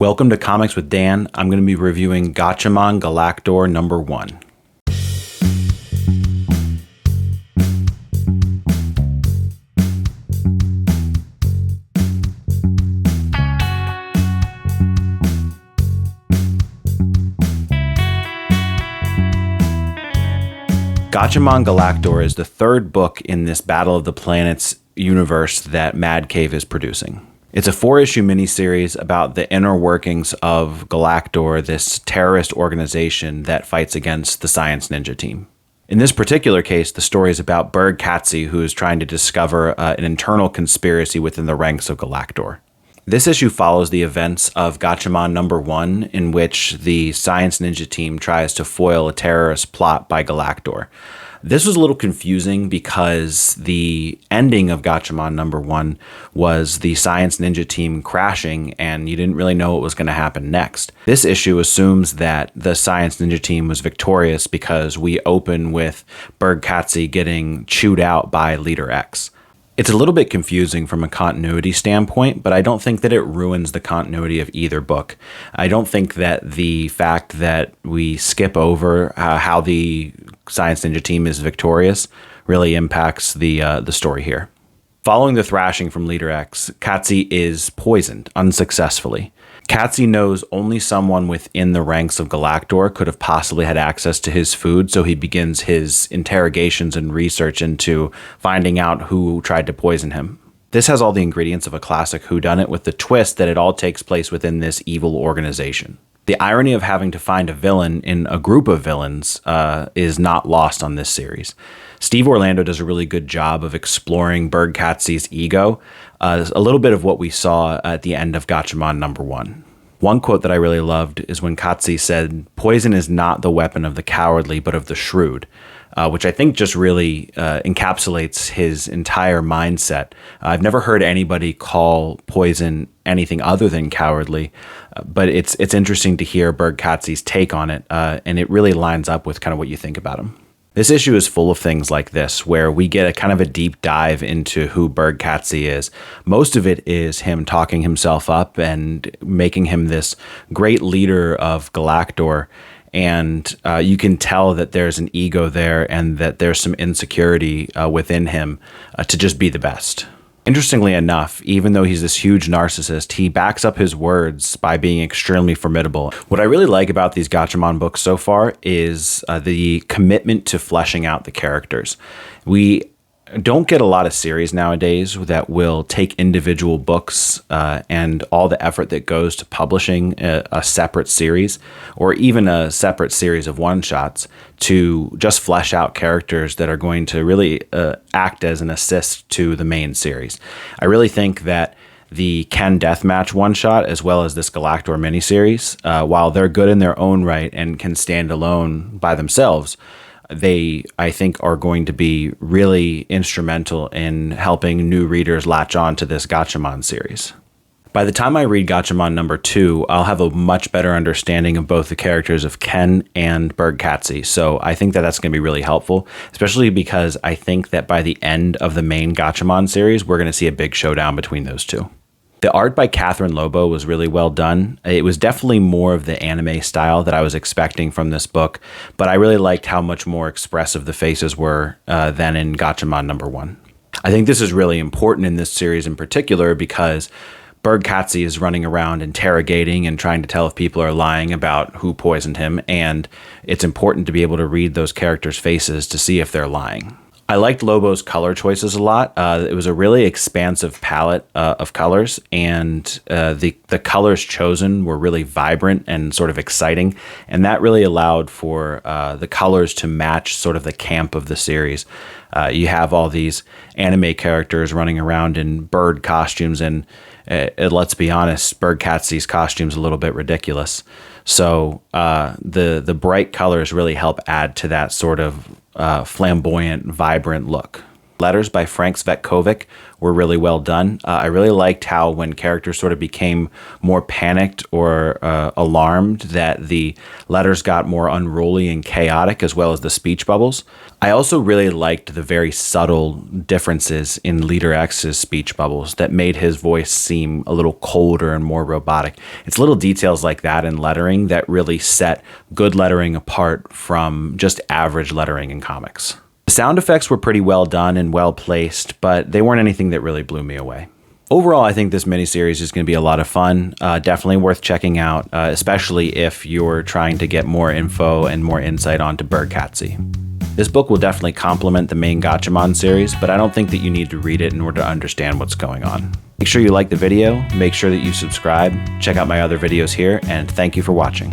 Welcome to Comics with Dan. I'm going to be reviewing Gatchaman Galactor number 1. Gatchaman Galactor is the third book in this Battle of the Planets universe that Mad Cave is producing. It's a 4-issue miniseries about the inner workings of Galactor, this terrorist organization that fights against the Science Ninja team. In this particular case, the story is about Berg Katse, who is trying to discover an internal conspiracy within the ranks of Galactor. This issue follows the events of Gatchaman number 1, in which the Science Ninja team tries to foil a terrorist plot by Galactor. This was a little confusing because the ending of Gatchaman number 1 was the Science Ninja team crashing and you didn't really know what was going to happen next. This issue assumes that the Science Ninja team was victorious because we open with Berg Katse getting chewed out by Leader X. It's a little bit confusing from a continuity standpoint, but I don't think that it ruins the continuity of either book. I don't think that the fact that we skip over how the Science Ninja team is victorious really impacts the story here. Following the thrashing from Leader X, Katse is poisoned unsuccessfully. Katse knows only someone within the ranks of Galactor could have possibly had access to his food, so he begins his interrogations and research into finding out who tried to poison him. This has all the ingredients of a classic whodunit, with the twist that it all takes place within this evil organization. The irony of having to find a villain in a group of villains is not lost on this series. Steve Orlando does a really good job of exploring Berg Katse's ego, a little bit of what we saw at the end of Gatchaman number 1. One quote that I really loved is when Katse said, "Poison is not the weapon of the cowardly, but of the shrewd," which I think just really encapsulates his entire mindset. I've never heard anybody call poison anything other than cowardly, but it's interesting to hear Berg Katse's take on it, and it really lines up with kind of what you think about him. This issue is full of things like this, where we get a kind of a deep dive into who Berg Katse is. Most of it is him talking himself up and making him this great leader of Galactor. And you can tell that there's an ego there and that there's some insecurity within him to just be the best. Interestingly enough, even though he's this huge narcissist, he backs up his words by being extremely formidable. What I really like about these Gatchaman books so far is the commitment to fleshing out the characters. We don't get a lot of series nowadays that will take individual books and all the effort that goes to publishing a separate series or even a separate series of one-shots to just flesh out characters that are going to really act as an assist to the main series. I really think that the Ken Deathmatch one-shot as well as this Galactor miniseries, while they're good in their own right and can stand alone by themselves, they, I think, are going to be really instrumental in helping new readers latch on to this Gatchaman series. By the time I read Gatchaman number 2, I'll have a much better understanding of both the characters of Ken and Berg Katse, so I think that that's going to be really helpful, especially because I think that by the end of the main Gatchaman series, we're going to see a big showdown between those two. The art by Catherine Lobo was really well done. It was definitely more of the anime style that I was expecting from this book, but I really liked how much more expressive the faces were than in Gatchaman number 1. I think this is really important in this series in particular because Berg Katse is running around interrogating and trying to tell if people are lying about who poisoned him, and it's important to be able to read those characters' faces to see if they're lying. I liked Lobo's color choices a lot. It was a really expansive palette of colors, and the colors chosen were really vibrant and sort of exciting, and that really allowed for the colors to match sort of the camp of the series. You have all these anime characters running around in bird costumes, and let's be honest, Berg Katse's costume's a little bit ridiculous. So the bright colors really help add to that sort of flamboyant, vibrant look. Letters by Frank Svetkovic were really well done. I really liked how when characters sort of became more panicked or alarmed, that the letters got more unruly and chaotic, as well as the speech bubbles. I also really liked the very subtle differences in Leader X's speech bubbles that made his voice seem a little colder and more robotic. It's little details like that in lettering that really set good lettering apart from just average lettering in comics. The sound effects were pretty well done and well placed, but they weren't anything that really blew me away. Overall, I think this miniseries is going to be a lot of fun. Definitely worth checking out, especially if you're trying to get more info and more insight onto Berg Katse. This book will definitely complement the main Gatchaman series, but I don't think that you need to read it in order to understand what's going on. Make sure you like the video, make sure that you subscribe, check out my other videos here, and thank you for watching.